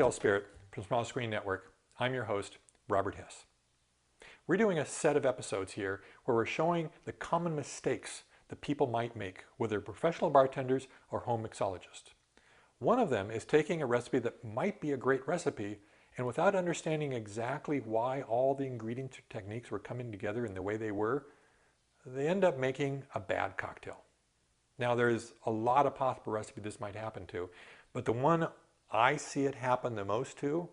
cocktail spirit from Small Screen Network. I'm your host, Robert Hess. We're doing a set of episodes here where we're showing the common mistakes that people might make, whether professional bartenders or home mixologists. One of them is taking a recipe that might be a great recipe, and without understanding exactly why all the ingredients or techniques were coming together in the way they were, they end up making a bad cocktail. Now, there's a lot of possible recipes this might happen to, but the one I see it happen the most to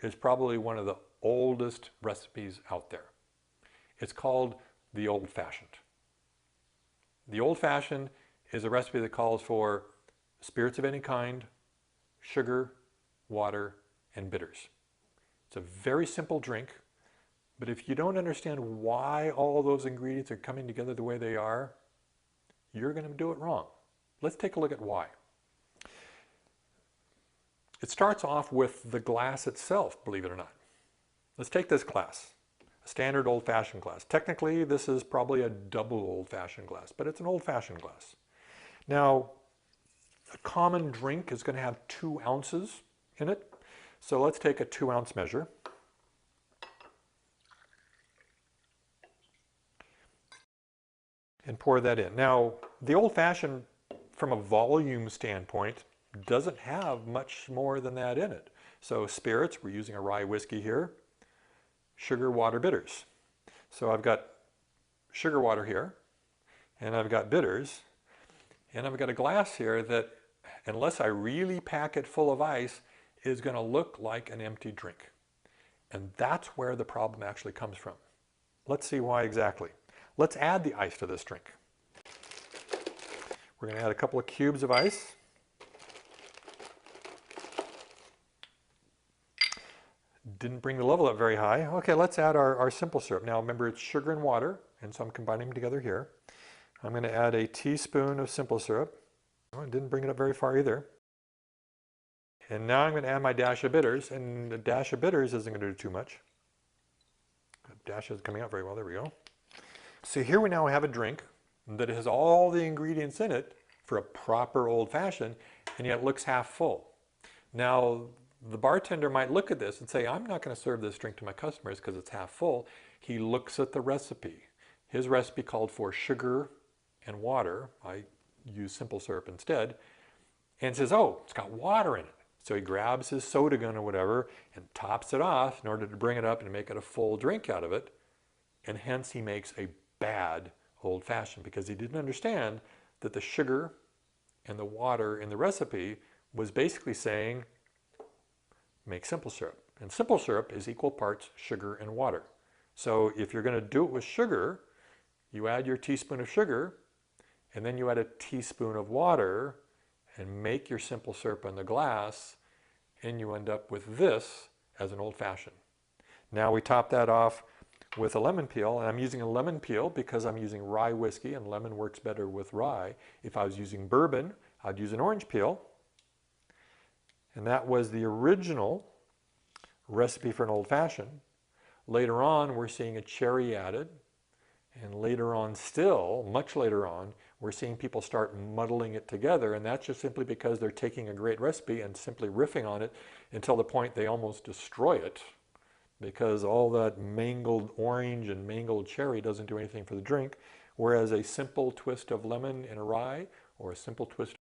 is probably one of the oldest recipes out there. It's called the old-fashioned. The old-fashioned is a recipe that calls for spirits of any kind, sugar, water, and bitters. It's a very simple drink, but if you don't understand why all those ingredients are coming together the way they are, you're going to do it wrong. Let's take a look at why. It starts off with the glass itself, believe it or not. Let's take this glass, a standard old-fashioned glass. Technically, this is probably a double old-fashioned glass, but it's an old-fashioned glass. Now, a common drink is going to have 2 ounces in it. So let's take a 2-ounce measure. And pour that in. Now, the old-fashioned, from a volume standpoint, doesn't have much more than that in it. So spirits, we're using a rye whiskey here. Sugar, water, bitters. So I've got sugar water here, and I've got bitters, and I've got a glass here that, unless I really pack it full of ice, is going to look like an empty drink. And that's where the problem actually comes from. Let's see why exactly. Let's add the ice to this drink. We're going to add a couple of cubes of ice. Didn't bring the level up very high. Okay, let's add our simple syrup. Now remember, it's sugar and water, and so I'm combining them together here. I'm going to add a teaspoon of simple syrup. Oh, I didn't bring it up very far either. And now I'm going to add my dash of bitters, and the dash of bitters isn't going to do too much. The dash isn't coming out very well. There we go. So here we now have a drink that has all the ingredients in it for a proper old-fashioned, and yet looks half full. Now, the bartender might look at this and say, I'm not going to serve this drink to my customers because it's half full. He looks at the recipe. His recipe called for sugar and water. I use simple syrup instead. And says, oh, it's got water in it. So he grabs his soda gun or whatever and tops it off in order to bring it up and make it a full drink out of it. And hence he makes a bad old-fashioned because he didn't understand that the sugar and the water in the recipe was basically saying, make simple syrup. And simple syrup is equal parts sugar and water. So if you're going to do it with sugar, you add your teaspoon of sugar, and then you add a teaspoon of water, and make your simple syrup in the glass, and you end up with this as an old-fashioned. Now we top that off with a lemon peel, and I'm using a lemon peel because I'm using rye whiskey, and lemon works better with rye. If I was using bourbon, I'd use an orange peel. And that was the original recipe for an old-fashioned. Later on, we're seeing a cherry added. And later on still, much later on, we're seeing people start muddling it together. And that's just simply because they're taking a great recipe and simply riffing on it until the point they almost destroy it. Because all that mangled orange and mangled cherry doesn't do anything for the drink. Whereas a simple twist of lemon in a rye, or a simple twist